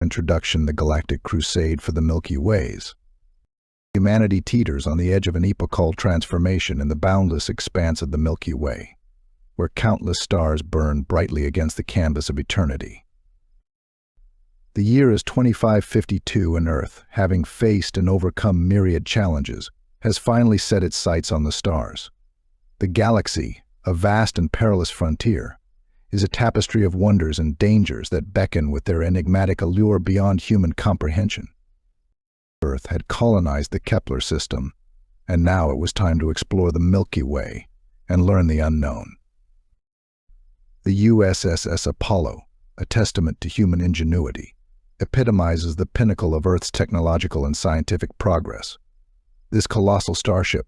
Introduction: the Galactic Crusade for the Milky Ways. Humanity teeters on the edge of an epochal transformation in the boundless expanse of the Milky Way, where countless stars burn brightly against the canvas of eternity. The year is 2552, and Earth, having faced and overcome myriad challenges, has finally set its sights on the stars. The galaxy, a vast and perilous frontier, is a tapestry of wonders and dangers that beckon with their enigmatic allure beyond human comprehension. Earth had colonized the Kepler system, and now it was time to explore the Milky Way and learn the unknown. The USSS Apollo, a testament to human ingenuity, epitomizes the pinnacle of Earth's technological and scientific progress. This colossal starship,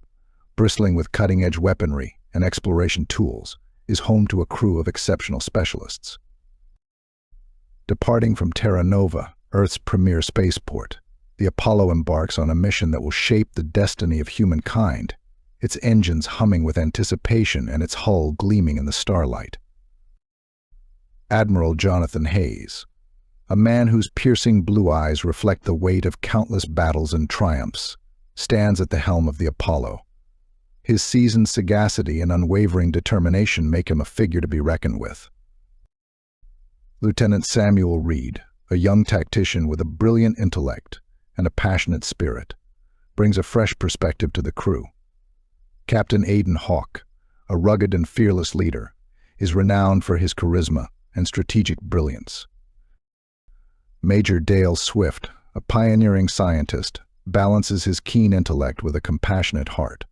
bristling with cutting-edge weaponry and exploration tools, is home to a crew of exceptional specialists. Departing from Terra Nova, Earth's premier spaceport, the Apollo embarks on a mission that will shape the destiny of humankind, its engines humming with anticipation and its hull gleaming in the starlight. Admiral Jonathan Hayes, a man whose piercing blue eyes reflect the weight of countless battles and triumphs, stands at the helm of the Apollo. His seasoned sagacity and unwavering determination make him a figure to be reckoned with. Lieutenant Samuel Reed, a young tactician with a brilliant intellect and a passionate spirit, brings a fresh perspective to the crew. Captain Aidan Hawke, a rugged and fearless leader, is renowned for his charisma and strategic brilliance. Major Dale Swift, a pioneering scientist, balances his keen intellect with a compassionate heart.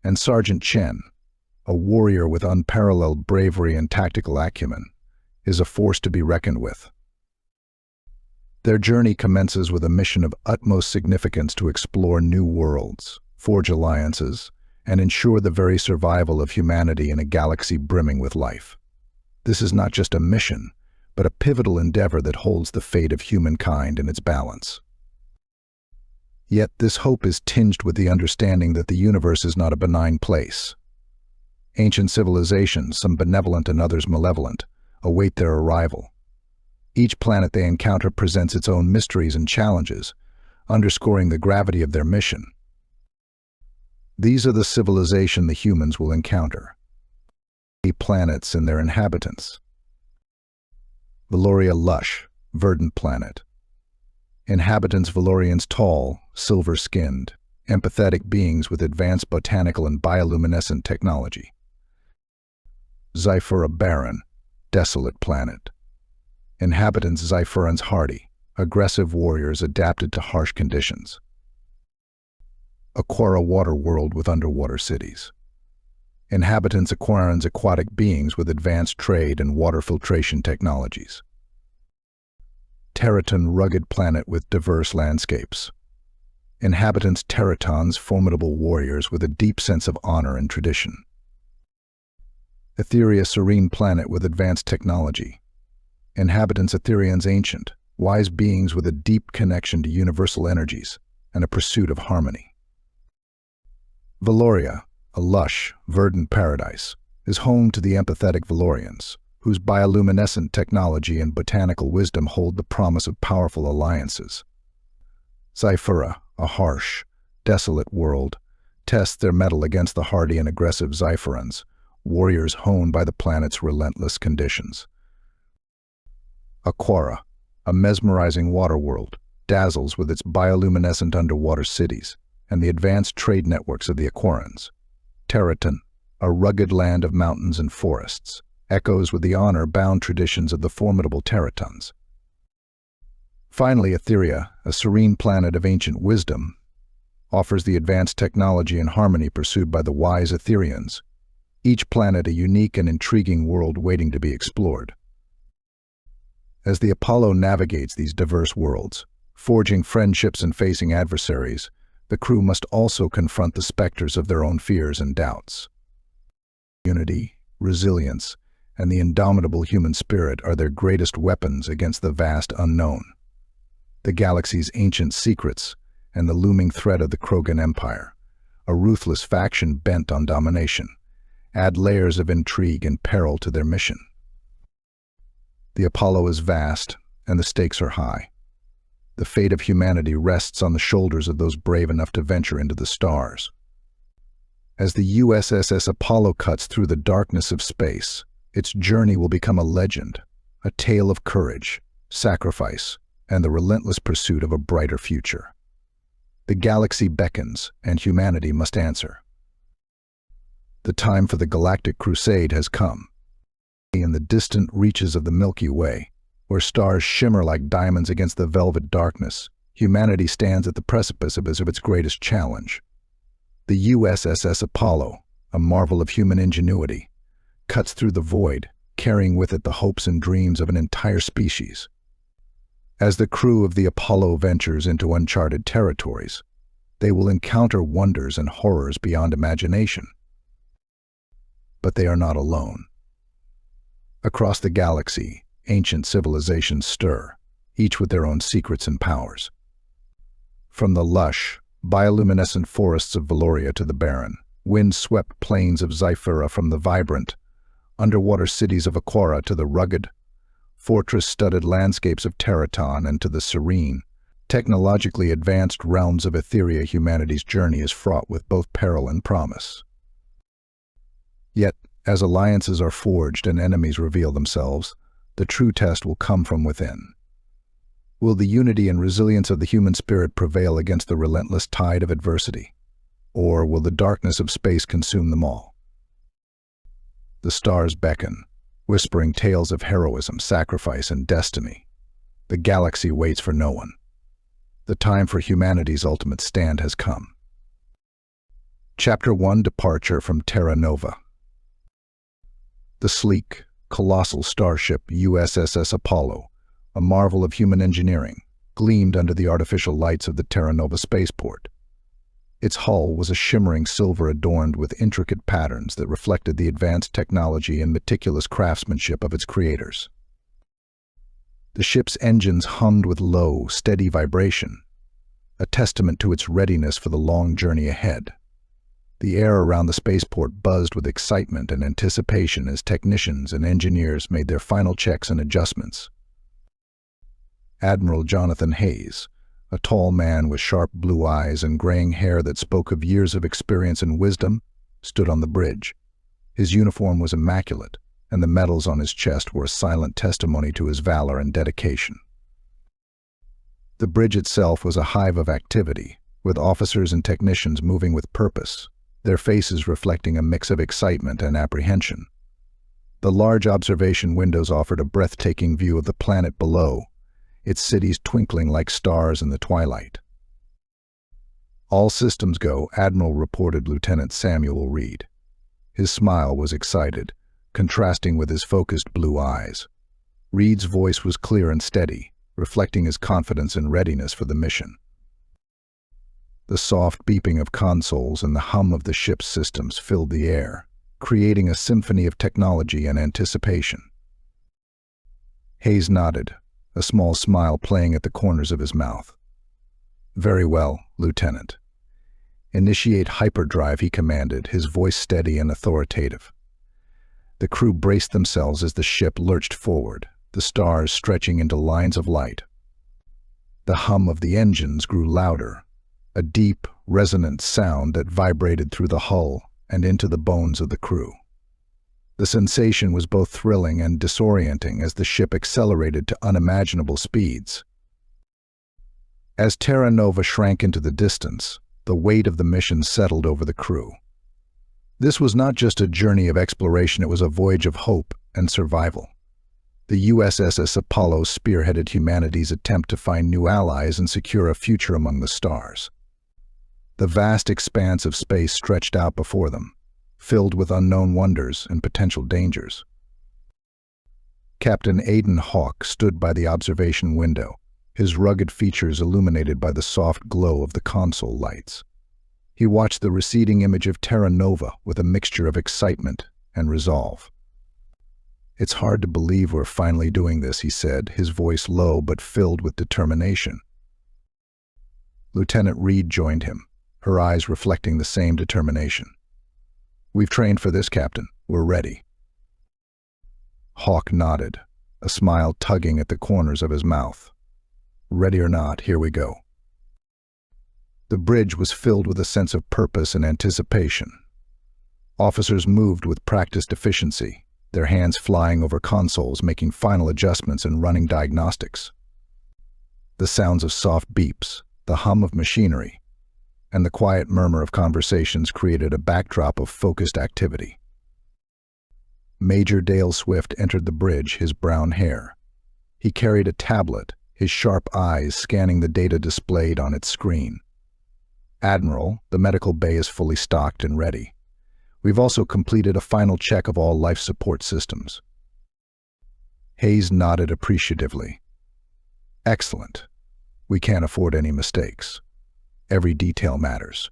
And Sergeant Chen, a warrior with unparalleled bravery and tactical acumen, is a force to be reckoned with. Their journey commences with a mission of utmost significance to explore new worlds, forge alliances, and ensure the very survival of humanity in a galaxy brimming with life. This is not just a mission, but a pivotal endeavor that holds the fate of humankind in its balance. Yet this hope is tinged with the understanding that the universe is not a benign place. Ancient civilizations, some benevolent and others malevolent, await their arrival. Each planet they encounter presents its own mysteries and challenges, underscoring the gravity of their mission. These are the civilization the humans will encounter. Planets and their inhabitants. Valoria, lush, verdant planet. Inhabitants: Valorians tall, silver-skinned, empathetic beings with advanced botanical and bioluminescent technology. Zyphura, barren, desolate planet. Inhabitants: Zyphurans hardy, aggressive warriors adapted to harsh conditions. Aquara, water world with underwater cities. Inhabitants: Aquarans, aquatic beings with advanced trade and water filtration technologies. Terraton, rugged planet with diverse landscapes. Inhabitants: Terratons, formidable warriors with a deep sense of honor and tradition. Etheria, serene planet with advanced technology. Inhabitants: Etherians, ancient, wise beings with a deep connection to universal energies and a pursuit of harmony. Valoria, a lush, verdant paradise, is home to the empathetic Valorians, whose bioluminescent technology and botanical wisdom hold the promise of powerful alliances. Zyphura, a harsh, desolate world, tests their mettle against the hardy and aggressive Zyphurans, warriors honed by the planet's relentless conditions. Aquara, a mesmerizing water world, dazzles with its bioluminescent underwater cities and the advanced trade networks of the Aquarans. Terraton, a rugged land of mountains and forests, echoes with the honor-bound traditions of the formidable Terratons. Finally, Etheria, a serene planet of ancient wisdom, offers the advanced technology and harmony pursued by the wise Etherians, each planet a unique and intriguing world waiting to be explored. As the Apollo navigates these diverse worlds, forging friendships and facing adversaries, the crew must also confront the specters of their own fears and doubts. Unity, resilience, and the indomitable human spirit are their greatest weapons against the vast unknown. The galaxy's ancient secrets and the looming threat of the Krogan Empire, a ruthless faction bent on domination, add layers of intrigue and peril to their mission. The Apollo is vast and the stakes are high. The fate of humanity rests on the shoulders of those brave enough to venture into the stars. As the USSS Apollo cuts through the darkness of space, its journey will become a legend, a tale of courage, sacrifice, and the relentless pursuit of a brighter future. The galaxy beckons, and humanity must answer. The time for the Galactic Crusade has come. In the distant reaches of the Milky Way, where stars shimmer like diamonds against the velvet darkness, humanity stands at the precipice of its greatest challenge. The USSS Apollo, a marvel of human ingenuity, cuts through the void, carrying with it the hopes and dreams of an entire species. As the crew of the Apollo ventures into uncharted territories, they will encounter wonders and horrors beyond imagination. But they are not alone. Across the galaxy, ancient civilizations stir, each with their own secrets and powers. From the lush, bioluminescent forests of Valoria to the barren, wind-swept plains of Zyphera, from the vibrant, underwater cities of Aquara to the rugged, fortress-studded landscapes of Terraton, and to the serene, technologically advanced realms of Etheria, humanity's journey is fraught with both peril and promise. Yet, as alliances are forged and enemies reveal themselves, the true test will come from within. Will the unity and resilience of the human spirit prevail against the relentless tide of adversity? Or will the darkness of space consume them all? The stars beckon, whispering tales of heroism, sacrifice, and destiny. The galaxy waits for no one. The time for humanity's ultimate stand has come. Chapter 1: Departure from Terra Nova. The sleek, colossal starship USSS Apollo, a marvel of human engineering, gleamed under the artificial lights of the Terra Nova spaceport. Its hull was a shimmering silver adorned with intricate patterns that reflected the advanced technology and meticulous craftsmanship of its creators. The ship's engines hummed with low, steady vibration, a testament to its readiness for the long journey ahead. The air around the spaceport buzzed with excitement and anticipation as technicians and engineers made their final checks and adjustments. Admiral Jonathan Hayes, a tall man with sharp blue eyes and graying hair that spoke of years of experience and wisdom, stood on the bridge. His uniform was immaculate, and the medals on his chest were a silent testimony to his valor and dedication. The bridge itself was a hive of activity, with officers and technicians moving with purpose, their faces reflecting a mix of excitement and apprehension. The large observation windows offered a breathtaking view of the planet below, its cities twinkling like stars in the twilight. "All systems go," Admiral reported Lieutenant Samuel Reed. His smile was excited, contrasting with his focused blue eyes. Reed's voice was clear and steady, reflecting his confidence and readiness for the mission. The soft beeping of consoles and the hum of the ship's systems filled the air, creating a symphony of technology and anticipation. Hayes nodded, a small smile playing at the corners of his mouth. "Very well, Lieutenant." "Initiate hyperdrive," he commanded, his voice steady and authoritative. The crew braced themselves as the ship lurched forward, the stars stretching into lines of light. The hum of the engines grew louder, a deep, resonant sound that vibrated through the hull and into the bones of the crew. The sensation was both thrilling and disorienting as the ship accelerated to unimaginable speeds. As Terra Nova shrank into the distance, the weight of the mission settled over the crew. This was not just a journey of exploration, it was a voyage of hope and survival. The USSS Apollo spearheaded humanity's attempt to find new allies and secure a future among the stars. The vast expanse of space stretched out before them, filled with unknown wonders and potential dangers. Captain Aidan Hawke stood by the observation window, his rugged features illuminated by the soft glow of the console lights. He watched the receding image of Terra Nova with a mixture of excitement and resolve. "It's hard to believe we're finally doing this," he said, his voice low but filled with determination. Lieutenant Reed joined him, her eyes reflecting the same determination. "We've trained for this, Captain. We're ready." Hawke nodded, a smile tugging at the corners of his mouth. Ready or not, here we go. The bridge was filled with a sense of purpose and anticipation. Officers moved with practiced efficiency, their hands flying over consoles, making final adjustments and running diagnostics. The sounds of soft beeps, the hum of machinery, and the quiet murmur of conversations created a backdrop of focused activity. Major Dale Swift entered the bridge, his brown hair. He carried a tablet, his sharp eyes scanning the data displayed on its screen. Admiral, the medical bay is fully stocked and ready. We've also completed a final check of all life support systems. Hayes nodded appreciatively. Excellent. We can't afford any mistakes. Every detail matters.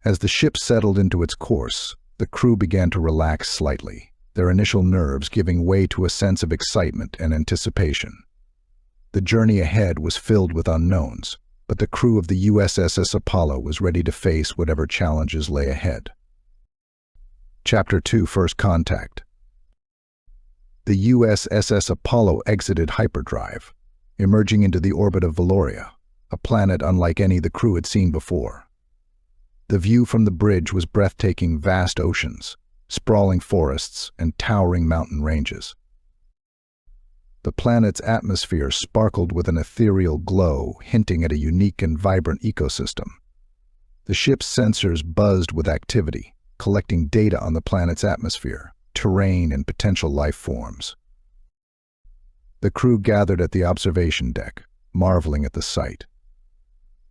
As the ship settled into its course, the crew began to relax slightly, their initial nerves giving way to a sense of excitement and anticipation. The journey ahead was filled with unknowns, but the crew of the USSS Apollo was ready to face whatever challenges lay ahead. Chapter 2: First Contact. The USSS Apollo exited hyperdrive, emerging into the orbit of Valoria, a planet unlike any the crew had seen before. The view from the bridge was breathtaking: vast oceans, sprawling forests, and towering mountain ranges. The planet's atmosphere sparkled with an ethereal glow, hinting at a unique and vibrant ecosystem. The ship's sensors buzzed with activity, collecting data on the planet's atmosphere, terrain, and potential life forms. The crew gathered at the observation deck, marveling at the sight.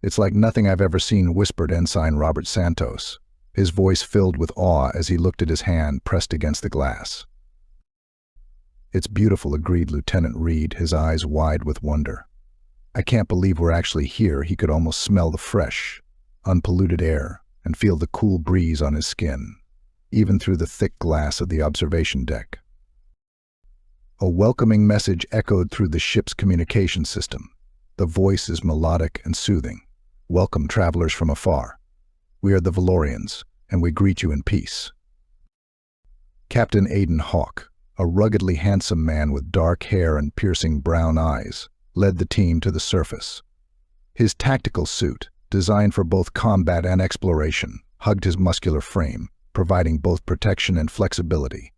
"It's like nothing I've ever seen," whispered Ensign Robert Santos, his voice filled with awe as he looked at his hand pressed against the glass. "It's beautiful," agreed Lieutenant Reed, his eyes wide with wonder. "I can't believe we're actually here." He could almost smell the fresh, unpolluted air and feel the cool breeze on his skin, even through the thick glass of the observation deck. A welcoming message echoed through the ship's communication system. The voice is melodic and soothing. "Welcome, travelers from afar. We are the Valorians, and we greet you in peace." Captain Aiden Hawke, a ruggedly handsome man with dark hair and piercing brown eyes, led the team to the surface. His tactical suit, designed for both combat and exploration, hugged his muscular frame, providing both protection and flexibility.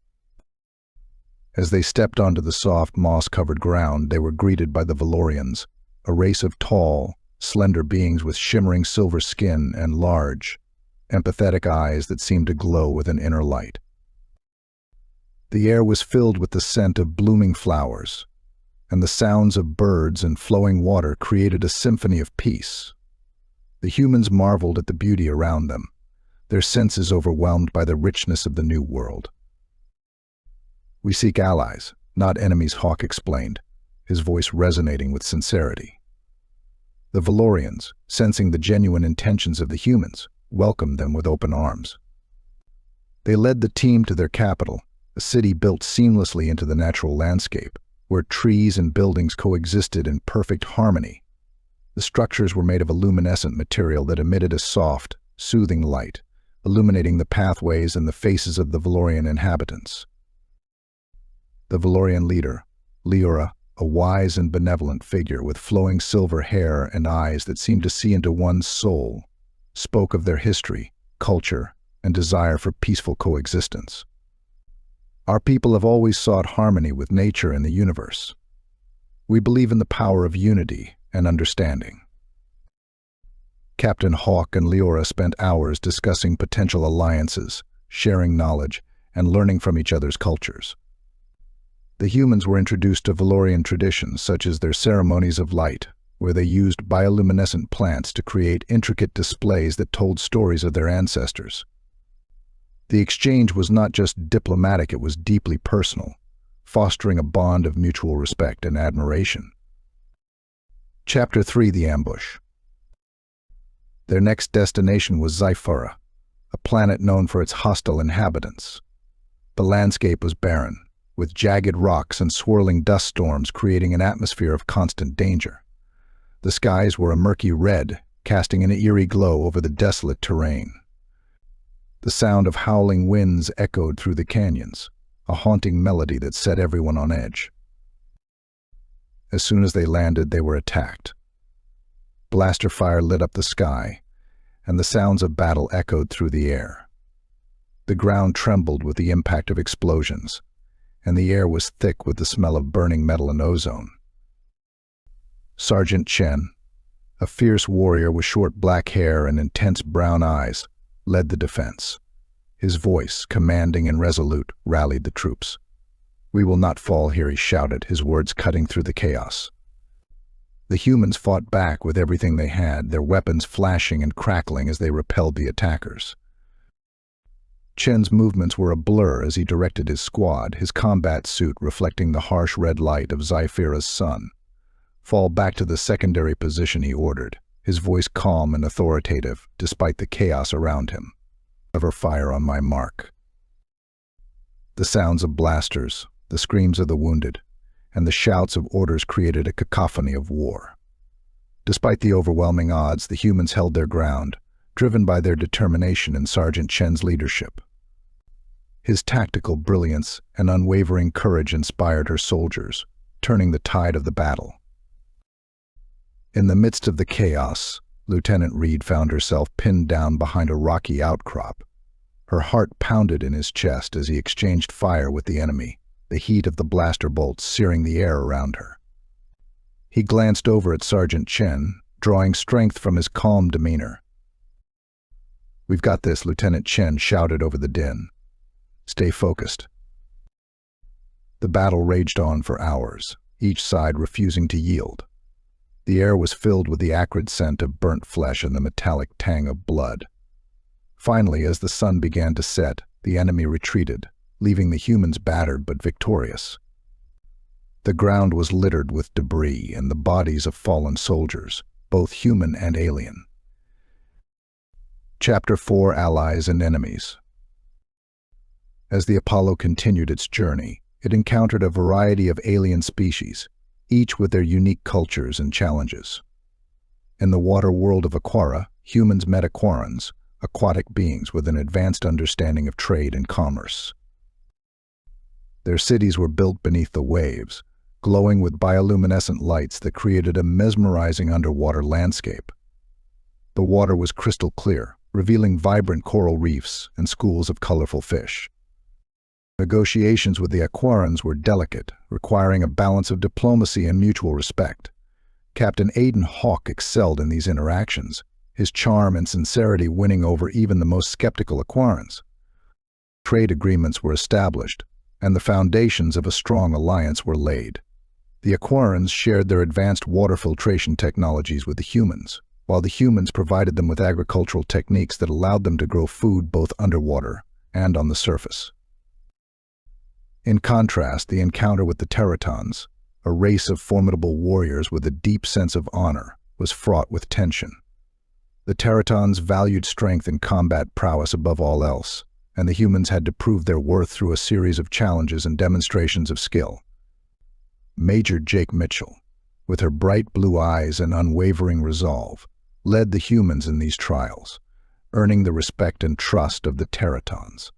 As they stepped onto the soft, moss-covered ground, they were greeted by the Valorians, a race of tall, slender beings with shimmering silver skin and large, empathetic eyes that seemed to glow with an inner light. The air was filled with the scent of blooming flowers, and the sounds of birds and flowing water created a symphony of peace. The humans marveled at the beauty around them, their senses overwhelmed by the richness of the new world. "We seek allies, not enemies," Hawke explained, his voice resonating with sincerity. The Valorians, sensing the genuine intentions of the humans, welcomed them with open arms. They led the team to their capital, a city built seamlessly into the natural landscape, where trees and buildings coexisted in perfect harmony. The structures were made of a luminescent material that emitted a soft, soothing light, illuminating the pathways and the faces of the Valorian inhabitants. The Valorian leader, Leora, a wise and benevolent figure with flowing silver hair and eyes that seemed to see into one's soul, spoke of their history, culture, and desire for peaceful coexistence. "Our people have always sought harmony with nature and the universe. We believe in the power of unity and understanding." Captain Hawke and Leora spent hours discussing potential alliances, sharing knowledge, and learning from each other's cultures. The humans were introduced to Valorian traditions such as their ceremonies of light, where they used bioluminescent plants to create intricate displays that told stories of their ancestors. The exchange was not just diplomatic, it was deeply personal, fostering a bond of mutual respect and admiration. Chapter 3: The Ambush. Their next destination was Zyphura, a planet known for its hostile inhabitants. The landscape was barren, with jagged rocks and swirling dust storms creating an atmosphere of constant danger. The skies were a murky red, casting an eerie glow over the desolate terrain. The sound of howling winds echoed through the canyons, a haunting melody that set everyone on edge. As soon as they landed, they were attacked. Blaster fire lit up the sky, and the sounds of battle echoed through the air. The ground trembled with the impact of explosions, and the air was thick with the smell of burning metal and ozone. Sergeant Chen, a fierce warrior with short black hair and intense brown eyes, led the defense. His voice, commanding and resolute, rallied the troops. "We will not fall here," he shouted, his words cutting through the chaos. The humans fought back with everything they had, their weapons flashing and crackling as they repelled the attackers. Chen's movements were a blur as he directed his squad, his combat suit reflecting the harsh red light of Zyphira's sun. "Fall back to the secondary position," he ordered, his voice calm and authoritative despite the chaos around him. "Never fire on my mark." The sounds of blasters, the screams of the wounded, and the shouts of orders created a cacophony of war. Despite the overwhelming odds, the humans held their ground, driven by their determination in Sergeant Chen's leadership. His tactical brilliance and unwavering courage inspired her soldiers, turning the tide of the battle. In the midst of the chaos, Lieutenant Reed found herself pinned down behind a rocky outcrop. Her heart pounded in his chest as he exchanged fire with the enemy, the heat of the blaster bolts searing the air around her. He glanced over at Sergeant Chen, drawing strength from his calm demeanor. "We've got this," Lieutenant Chen shouted over the din. "Stay focused." The battle raged on for hours, each side refusing to yield. The air was filled with the acrid scent of burnt flesh and the metallic tang of blood. Finally, as the sun began to set, the enemy retreated, leaving the humans battered but victorious. The ground was littered with debris and the bodies of fallen soldiers, both human and alien. Chapter 4: Allies and Enemies. As the Apollo continued its journey, it encountered a variety of alien species, each with their unique cultures and challenges. In the water world of Aquara, humans met Aquarans, aquatic beings with an advanced understanding of trade and commerce. Their cities were built beneath the waves, glowing with bioluminescent lights that created a mesmerizing underwater landscape. The water was crystal clear, revealing vibrant coral reefs and schools of colorful fish. Negotiations with the Aquarans were delicate, requiring a balance of diplomacy and mutual respect. Captain Aiden Hawke excelled in these interactions, his charm and sincerity winning over even the most skeptical Aquarans. Trade agreements were established, and the foundations of a strong alliance were laid. The Aquarans shared their advanced water filtration technologies with the humans, while the humans provided them with agricultural techniques that allowed them to grow food both underwater and on the surface. In contrast, the encounter with the Terratons, a race of formidable warriors with a deep sense of honor, was fraught with tension. The Terratons valued strength and combat prowess above all else, and the humans had to prove their worth through a series of challenges and demonstrations of skill. Major Jake Mitchell, with her bright blue eyes and unwavering resolve, led the humans in these trials, earning the respect and trust of the Terratons.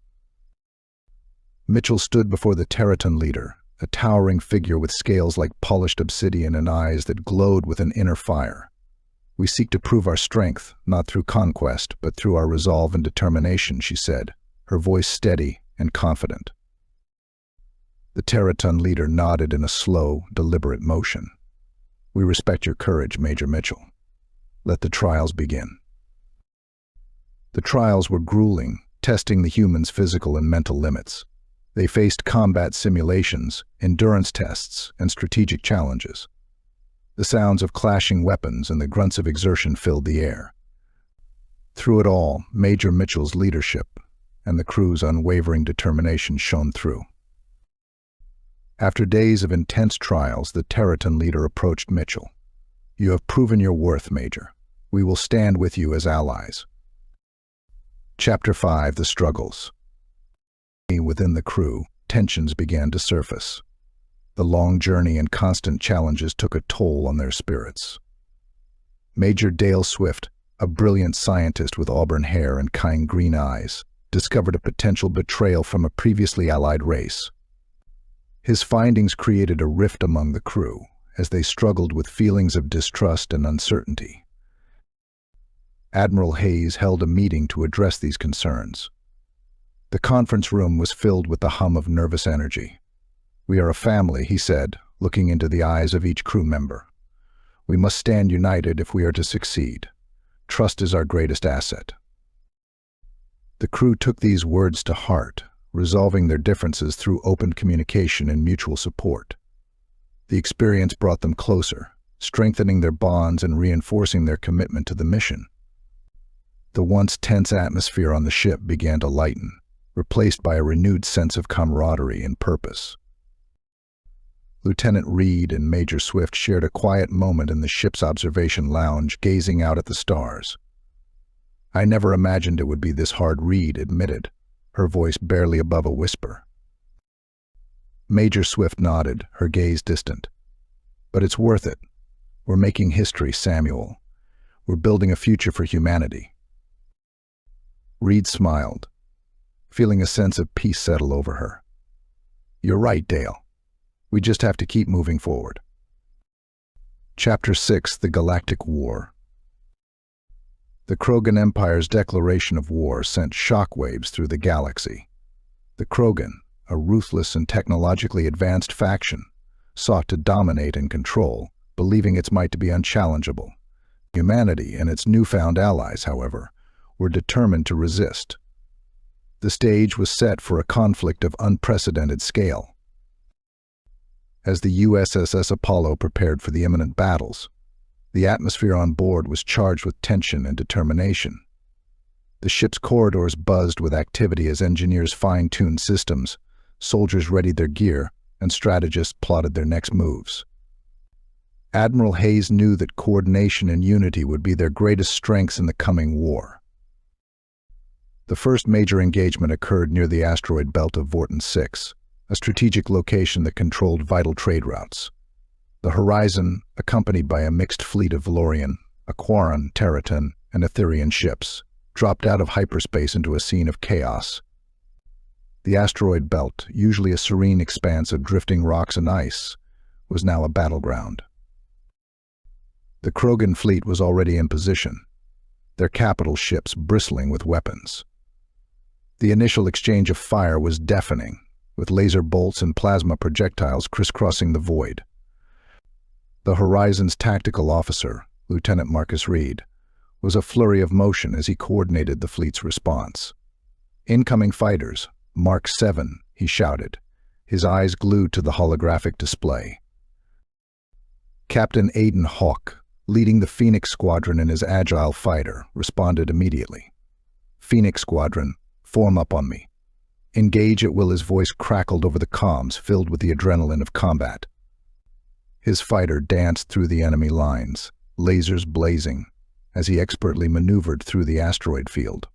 Mitchell stood before the Terraton leader, a towering figure with scales like polished obsidian and eyes that glowed with an inner fire. "We seek to prove our strength, not through conquest, but through our resolve and determination," she said, her voice steady and confident. The Terraton leader nodded in a slow, deliberate motion. "We respect your courage, Major Mitchell. Let the trials begin." The trials were grueling, testing the humans' physical and mental limits. They faced combat simulations, endurance tests, and strategic challenges. The sounds of clashing weapons and the grunts of exertion filled the air. Through it all, Major Mitchell's leadership and the crew's unwavering determination shone through. After days of intense trials, the Terraton leader approached Mitchell. "You have proven your worth, Major. We will stand with you as allies." Chapter 5: The Struggles. Within the crew, tensions began to surface. The long journey and constant challenges took a toll on their spirits. Major Dale Swift, a brilliant scientist with auburn hair and kind green eyes, discovered a potential betrayal from a previously allied race, His findings created a rift among the crew as they struggled with feelings of distrust and uncertainty. Admiral Hayes held a meeting to address these concerns. The conference room was filled with the hum of nervous energy. "We are a family," he said, looking into the eyes of each crew member. "We must stand united if we are to succeed. Trust is our greatest asset." The crew took these words to heart, resolving their differences through open communication and mutual support. The experience brought them closer, strengthening their bonds and reinforcing their commitment to the mission. The once tense atmosphere on the ship began to lighten, replaced by a renewed sense of camaraderie and purpose. Lieutenant Reed and Major Swift shared a quiet moment in the ship's observation lounge, gazing out at the stars. "I never imagined it would be this hard," Reed admitted, her voice barely above a whisper. Major Swift nodded, her gaze distant. "But it's worth it. We're making history, Samuel. We're building a future for humanity." Reed smiled, feeling a sense of peace settle over her. "You're right, Dale. We just have to keep moving forward." Chapter 6: The Galactic War. The Krogan Empire's declaration of war sent shockwaves through the galaxy. The Krogan, a ruthless and technologically advanced faction, sought to dominate and control, believing its might to be unchallengeable. Humanity and its newfound allies, however, were determined to resist. The stage was set for a conflict of unprecedented scale. As the USSS Apollo prepared for the imminent battles, the atmosphere on board was charged with tension and determination. The ship's corridors buzzed with activity as engineers fine-tuned systems, soldiers readied their gear, and strategists plotted their next moves. Admiral Hayes knew that coordination and unity would be their greatest strengths in the coming war. The first major engagement occurred near the asteroid belt of Vorton 6, a strategic location that controlled vital trade routes. The Horizon, accompanied by a mixed fleet of Valorian, Aquaran, Terraton, and Etherian ships, dropped out of hyperspace into a scene of chaos. The asteroid belt, usually a serene expanse of drifting rocks and ice, was now a battleground. The Krogan fleet was already in position, their capital ships bristling with weapons. The initial exchange of fire was deafening, with laser bolts and plasma projectiles crisscrossing the void. The Horizon's tactical officer, Lieutenant Marcus Reed, was a flurry of motion as he coordinated the fleet's response. "Incoming fighters, Mark 7, he shouted, his eyes glued to the holographic display. Captain Aiden Hawk, leading the Phoenix Squadron in his agile fighter, responded immediately. "Phoenix Squadron, form up on me. Engage at will." His voice crackled over the comms, filled with the adrenaline of combat. His fighter danced through the enemy lines, lasers blazing, as he expertly maneuvered through the asteroid field.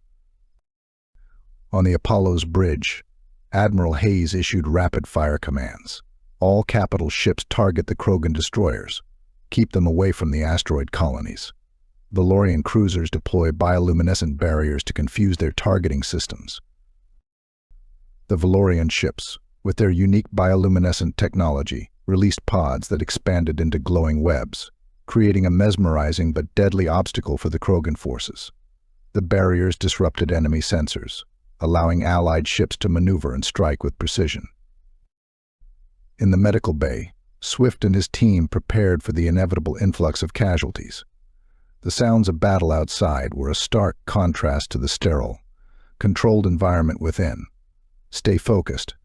On the Apollo's bridge, Admiral Hayes issued rapid-fire commands. "All capital ships target the Krogan destroyers. Keep them away from the asteroid colonies." Valorian cruisers deploy bioluminescent barriers to confuse their targeting systems. The Valorian ships, with their unique bioluminescent technology, released pods that expanded into glowing webs, creating a mesmerizing but deadly obstacle for the Krogan forces. The barriers disrupted enemy sensors, allowing Allied ships to maneuver and strike with precision. In the medical bay, Swift and his team prepared for the inevitable influx of casualties. The sounds of battle outside were a stark contrast to the sterile, controlled environment within. "Stay focused,"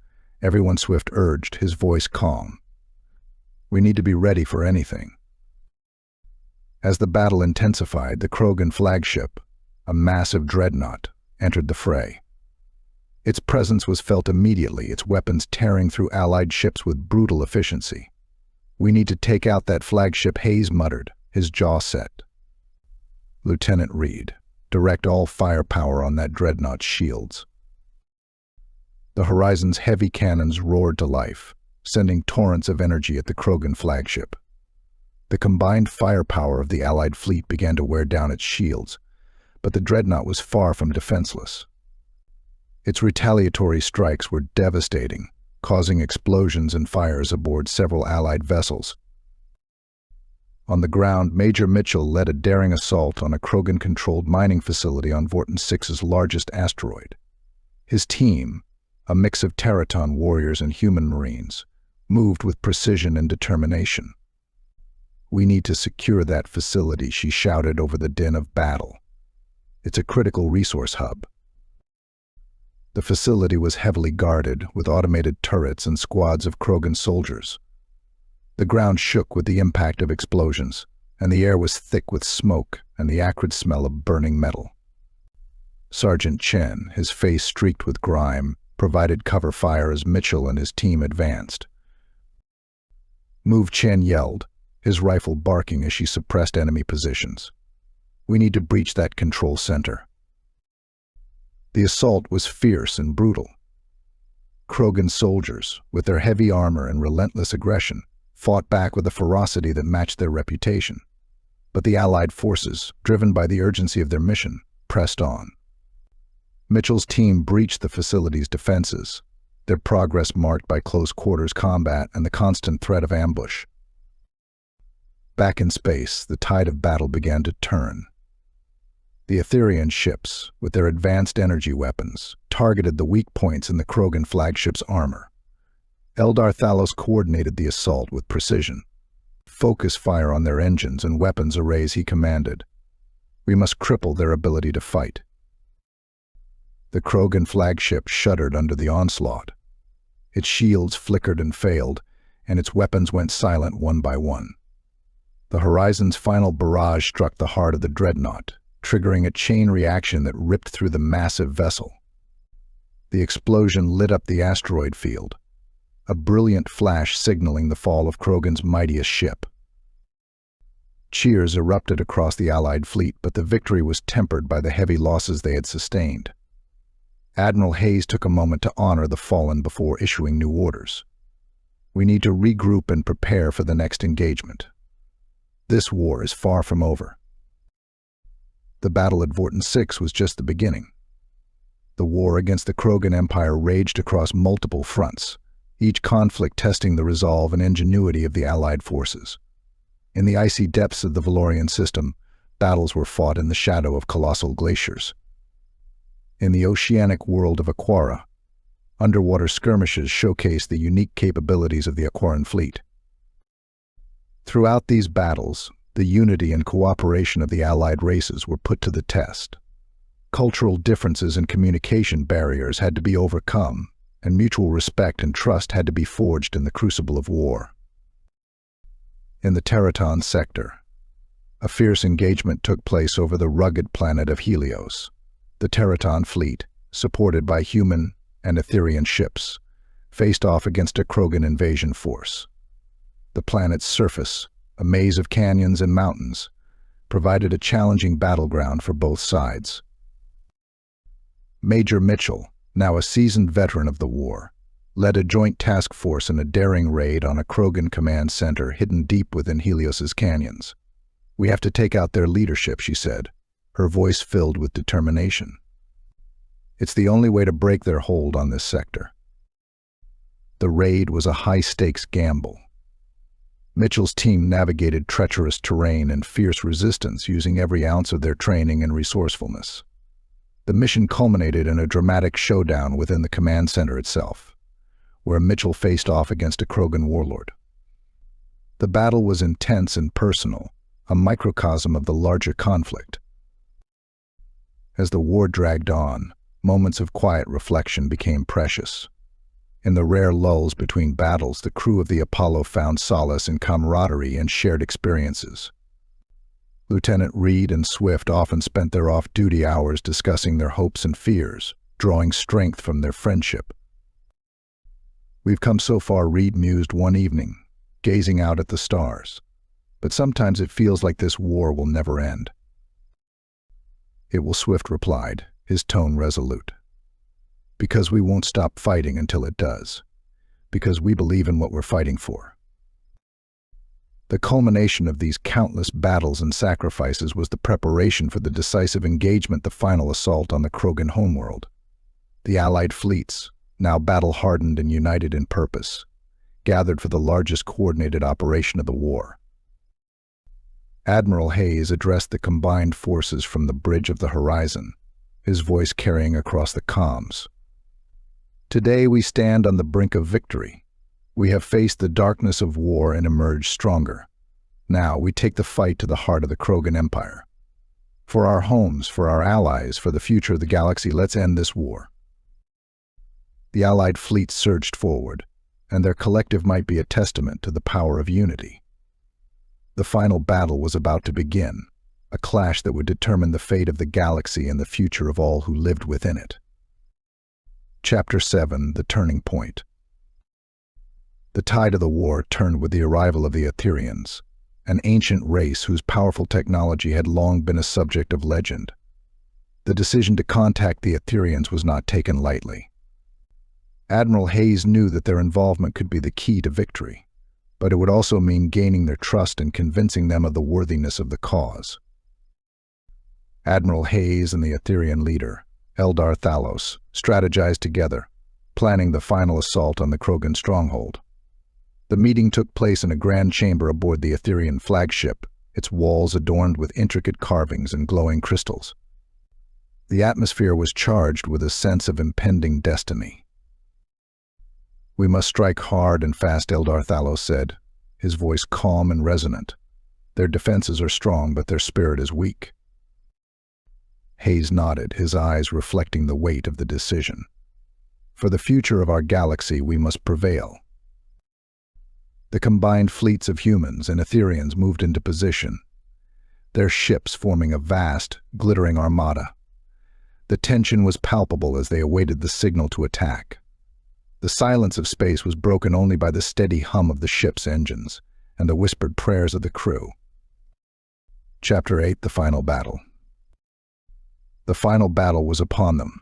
everyone Swift urged, his voice calm. "We need to be ready for anything." As the battle intensified, the Krogan flagship, a massive dreadnought, entered the fray. Its presence was felt immediately, its weapons tearing through Allied ships with brutal efficiency. "We need to take out that flagship," Hayes muttered, his jaw set. "Lieutenant Reed, direct all firepower on that dreadnought's shields." The Horizon's heavy cannons roared to life, sending torrents of energy at the Krogan flagship. The combined firepower of the Allied fleet began to wear down its shields, but the dreadnought was far from defenseless. Its retaliatory strikes were devastating, causing explosions and fires aboard several Allied vessels. On the ground, Major Mitchell led a daring assault on a Krogan-controlled mining facility on Vorton 6's largest asteroid. His team, a mix of Terraton warriors and human marines, moved with precision and determination. "We need to secure that facility," she shouted over the din of battle. "It's a critical resource hub." The facility was heavily guarded, with automated turrets and squads of Krogan soldiers. The ground shook with the impact of explosions, and the air was thick with smoke and the acrid smell of burning metal. Sergeant Chen, his face streaked with grime, provided cover fire as Mitchell and his team advanced. "Move," Chen yelled, his rifle barking as she suppressed enemy positions. "We need to breach that control center." The assault was fierce and brutal. Krogan soldiers, with their heavy armor and relentless aggression, fought back with a ferocity that matched their reputation. But the Allied forces, driven by the urgency of their mission, pressed on. Mitchell's team breached the facility's defenses, their progress marked by close-quarters combat and the constant threat of ambush. Back in space, the tide of battle began to turn. The Etherian ships, with their advanced energy weapons, targeted the weak points in the Krogan flagship's armor. Eldar Thalos coordinated the assault with precision. "Focus fire on their engines and weapons arrays," he commanded. "We must cripple their ability to fight." The Krogan flagship shuddered under the onslaught. Its shields flickered and failed, and its weapons went silent one by one. The Horizon's final barrage struck the heart of the dreadnought, triggering a chain reaction that ripped through the massive vessel. The explosion lit up the asteroid field, a brilliant flash signaling the fall of Krogan's mightiest ship. Cheers erupted across the Allied fleet, but the victory was tempered by the heavy losses they had sustained. Admiral Hayes took a moment to honor the fallen before issuing new orders. "We need to regroup and prepare for the next engagement. This war is far from over." The battle at Vorton 6 was just the beginning. The war against the Krogan Empire raged across multiple fronts, each conflict testing the resolve and ingenuity of the Allied forces. In the icy depths of the Valorian system, battles were fought in the shadow of colossal glaciers. In the oceanic world of Aquara, underwater skirmishes showcased the unique capabilities of the Aquaran fleet. Throughout these battles, the unity and cooperation of the Allied races were put to the test. Cultural differences and communication barriers had to be overcome, and mutual respect and trust had to be forged in the crucible of war. In the Terraton sector, a fierce engagement took place over the rugged planet of Helios. The Terraton fleet, supported by human and Etherian ships, faced off against a Krogan invasion force. The planet's surface, a maze of canyons and mountains, provided a challenging battleground for both sides. Major Mitchell, now a seasoned veteran of the war, led a joint task force in a daring raid on a Krogan command center hidden deep within Helios's canyons. "We have to take out their leadership," she said, her voice filled with determination. "It's the only way to break their hold on this sector." The raid was a high-stakes gamble. Mitchell's team navigated treacherous terrain and fierce resistance using every ounce of their training and resourcefulness. The mission culminated in a dramatic showdown within the command center itself, where Mitchell faced off against a Krogan warlord. The battle was intense and personal, a microcosm of the larger conflict. As the war dragged on, moments of quiet reflection became precious. In the rare lulls between battles, the crew of the Apollo found solace in camaraderie and shared experiences. Lieutenant Reed and Swift often spent their off-duty hours discussing their hopes and fears, drawing strength from their friendship. "We've come so far," Reed mused one evening, gazing out at the stars. "But sometimes it feels like this war will never end." "It will," Swift replied, his tone resolute. "Because we won't stop fighting until it does. Because we believe in what we're fighting for." The culmination of these countless battles and sacrifices was the preparation for the decisive engagement, the final assault on the Krogan homeworld. The Allied fleets, now battle-hardened and united in purpose, gathered for the largest coordinated operation of the war. Admiral Hayes addressed the combined forces from the bridge of the horizon, his voice carrying across the comms. Today we stand on the brink of victory. We have faced the darkness of war and emerged stronger. Now we take the fight to the heart of the Krogan Empire. For our homes, for our allies, for the future of the galaxy, let's end this war. The Allied fleets surged forward, and their collective might be a testament to the power of unity. The final battle was about to begin, a clash that would determine the fate of the galaxy and the future of all who lived within it. Chapter 7: The Turning Point. The tide of the war turned with the arrival of the Etherians, an ancient race whose powerful technology had long been a subject of legend. The decision to contact the Etherians was not taken lightly. Admiral Hayes knew that their involvement could be the key to victory, but it would also mean gaining their trust and convincing them of the worthiness of the cause. Admiral Hayes and the Etherian leader, Eldar Thalos, strategized together, planning the final assault on the Krogan stronghold. The meeting took place in a grand chamber aboard the Etherian flagship, its walls adorned with intricate carvings and glowing crystals. The atmosphere was charged with a sense of impending destiny. "We must strike hard and fast," Eldar Thalos said, his voice calm and resonant. "Their defenses are strong, but their spirit is weak." Hayes nodded, his eyes reflecting the weight of the decision. "For the future of our galaxy, we must prevail." The combined fleets of humans and Etherians moved into position, their ships forming a vast, glittering armada. The tension was palpable as they awaited the signal to attack. The silence of space was broken only by the steady hum of the ship's engines and the whispered prayers of the crew. Chapter 8: The Final Battle. The final battle was upon them.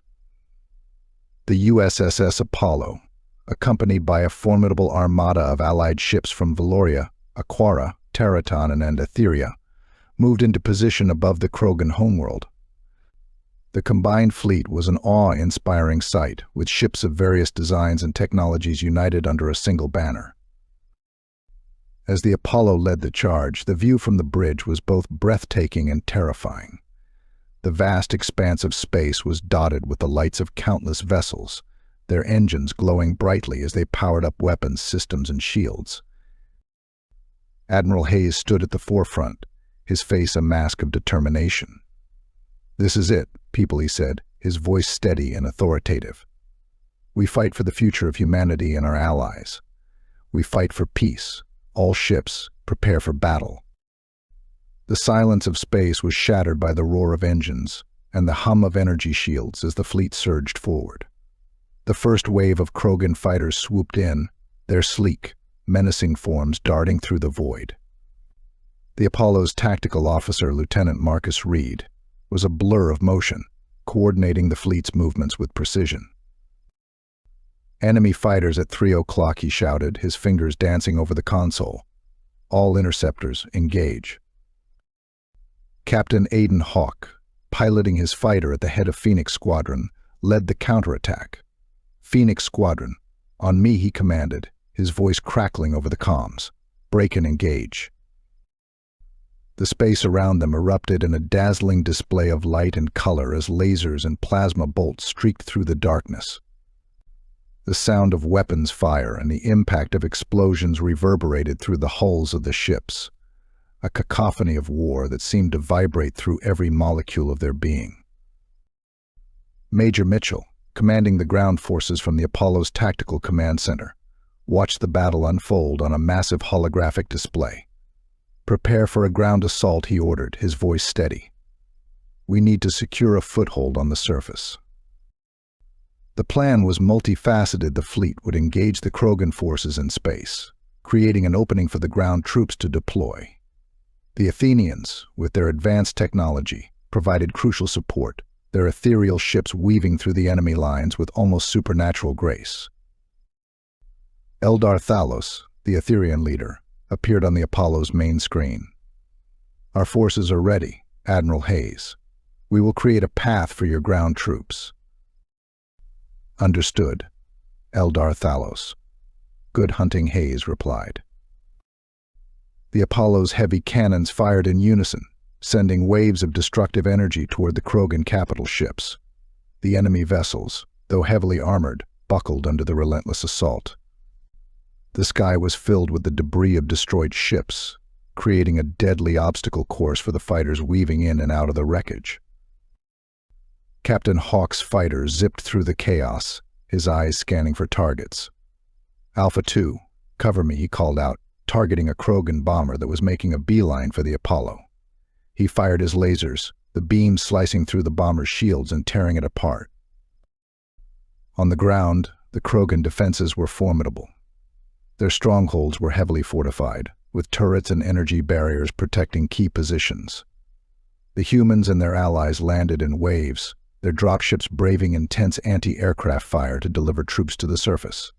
The USSS Apollo, accompanied by a formidable armada of Allied ships from Valoria, Aquara, Terraton, and Etheria, moved into position above the Krogan homeworld. The combined fleet was an awe-inspiring sight, with ships of various designs and technologies united under a single banner. As the Apollo led the charge, the view from the bridge was both breathtaking and terrifying. The vast expanse of space was dotted with the lights of countless vessels, their engines glowing brightly as they powered up weapons, systems, and shields. Admiral Hayes stood at the forefront, his face a mask of determination. "This is it, people," he said, his voice steady and authoritative. "We fight for the future of humanity and our allies. We fight for peace. All ships, prepare for battle." The silence of space was shattered by the roar of engines and the hum of energy shields as the fleet surged forward. The first wave of Krogan fighters swooped in, their sleek, menacing forms darting through the void. The Apollo's tactical officer, Lieutenant Marcus Reed, was a blur of motion, coordinating the fleet's movements with precision. "Enemy fighters at 3 o'clock, he shouted, his fingers dancing over the console. "All interceptors, engage." Captain Aiden Hawk, piloting his fighter at the head of Phoenix Squadron, led the counterattack. "Phoenix Squadron, on me," he commanded, his voice crackling over the comms. "Break and engage." The space around them erupted in a dazzling display of light and color as lasers and plasma bolts streaked through the darkness. The sound of weapons fire and the impact of explosions reverberated through the hulls of the ships, a cacophony of war that seemed to vibrate through every molecule of their being. Major Mitchell, commanding the ground forces from the Apollo's Tactical Command Center, watched the battle unfold on a massive holographic display. "Prepare for a ground assault," he ordered, his voice steady. "We need to secure a foothold on the surface." The plan was multifaceted. The fleet would engage the Krogan forces in space, creating an opening for the ground troops to deploy. The Athenians, with their advanced technology, provided crucial support, their ethereal ships weaving through the enemy lines with almost supernatural grace. Eldar Thalos, the Etherian leader, appeared on the Apollo's main screen. "Our forces are ready, Admiral Hayes. We will create a path for your ground troops." "Understood." Eldar Thalos. Good hunting, Hayes replied. The Apollo's heavy cannons fired in unison, sending waves of destructive energy toward the Krogan capital ships. The enemy vessels, though heavily armored, buckled under the relentless assault. The sky was filled with the debris of destroyed ships, creating a deadly obstacle course for the fighters weaving in and out of the wreckage. Captain Hawk's fighter zipped through the chaos, his eyes scanning for targets. "Alpha 2, cover me," he called out, targeting a Krogan bomber that was making a beeline for the Apollo. He fired his lasers, the beams slicing through the bomber's shields and tearing it apart. On the ground, the Krogan defenses were formidable. Their strongholds were heavily fortified, with turrets and energy barriers protecting key positions. The humans and their allies landed in waves, their dropships braving intense anti-aircraft fire to deliver troops to the surface.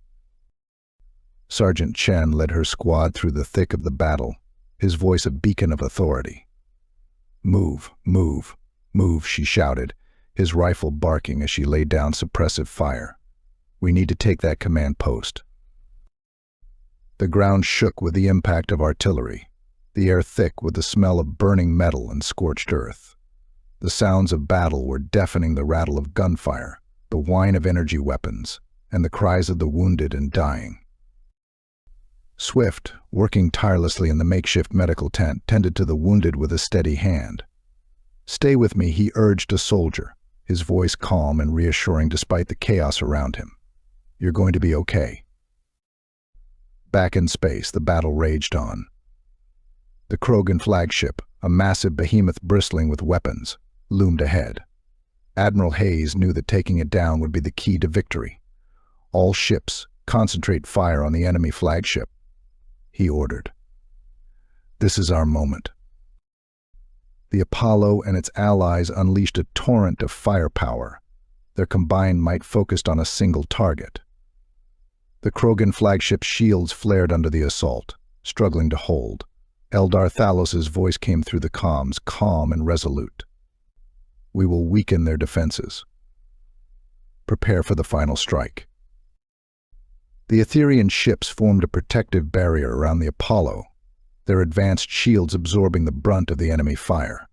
Sergeant Chen led her squad through the thick of the battle, his voice a beacon of authority. "Move, move, move," she shouted, his rifle barking as she laid down suppressive fire. "We need to take that command post." The ground shook with the impact of artillery, the air thick with the smell of burning metal and scorched earth. The sounds of battle were deafening, the rattle of gunfire, the whine of energy weapons, and the cries of the wounded and dying. Swift, working tirelessly in the makeshift medical tent, tended to the wounded with a steady hand. "Stay with me," he urged a soldier, his voice calm and reassuring despite the chaos around him. "You're going to be okay." Back in space, the battle raged on. The Krogan flagship, a massive behemoth bristling with weapons, loomed ahead. Admiral Hayes knew that taking it down would be the key to victory. "All ships, concentrate fire on the enemy flagship," he ordered. "This is our moment." The Apollo and its allies unleashed a torrent of firepower, their combined might focused on a single target. The Krogan flagship's shields flared under the assault, struggling to hold. Eldar Thalos's voice came through the comms, calm and resolute. "We will weaken their defenses. Prepare for the final strike." The Etherian ships formed a protective barrier around the Apollo, their advanced shields absorbing the brunt of the enemy fire.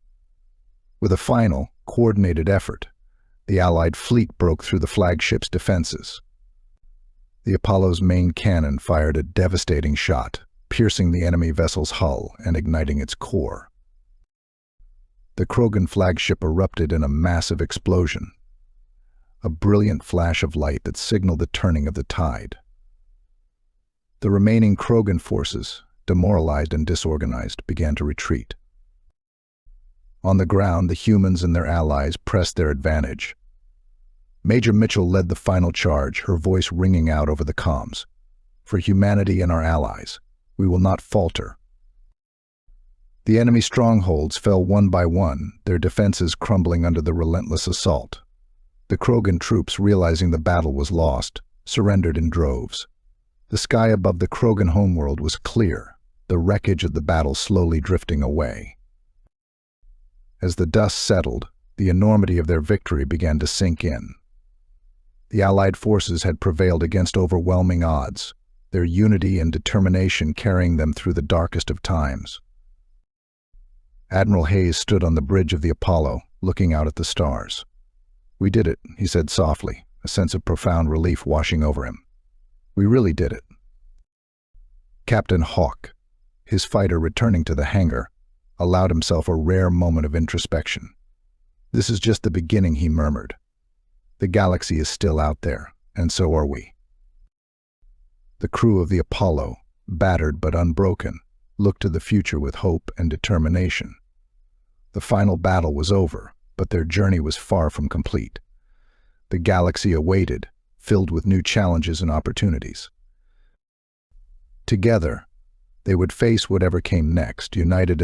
With a final, coordinated effort, the Allied fleet broke through the flagship's defenses. The Apollo's main cannon fired a devastating shot, piercing the enemy vessel's hull and igniting its core. The Krogan flagship erupted in a massive explosion, a brilliant flash of light that signaled the turning of the tide. The remaining Krogan forces, demoralized and disorganized, began to retreat. On the ground, the humans and their allies pressed their advantage. Major Mitchell led the final charge, her voice ringing out over the comms. "For humanity and our allies, we will not falter." The enemy strongholds fell one by one, their defenses crumbling under the relentless assault. The Krogan troops, realizing the battle was lost, surrendered in droves. The sky above the Krogan homeworld was clear, the wreckage of the battle slowly drifting away. As the dust settled, the enormity of their victory began to sink in. The Allied forces had prevailed against overwhelming odds, their unity and determination carrying them through the darkest of times. Admiral Hayes stood on the bridge of the Apollo, looking out at the stars. "We did it," he said softly, a sense of profound relief washing over him. "We really did it." Captain Hawk, his fighter returning to the hangar, allowed himself a rare moment of introspection. "This is just the beginning," he murmured. "The galaxy is still out there, and so are we." The crew of the Apollo, battered but unbroken, looked to the future with hope and determination. The final battle was over, but their journey was far from complete. The galaxy awaited, filled with new challenges and opportunities. Together, they would face whatever came next, united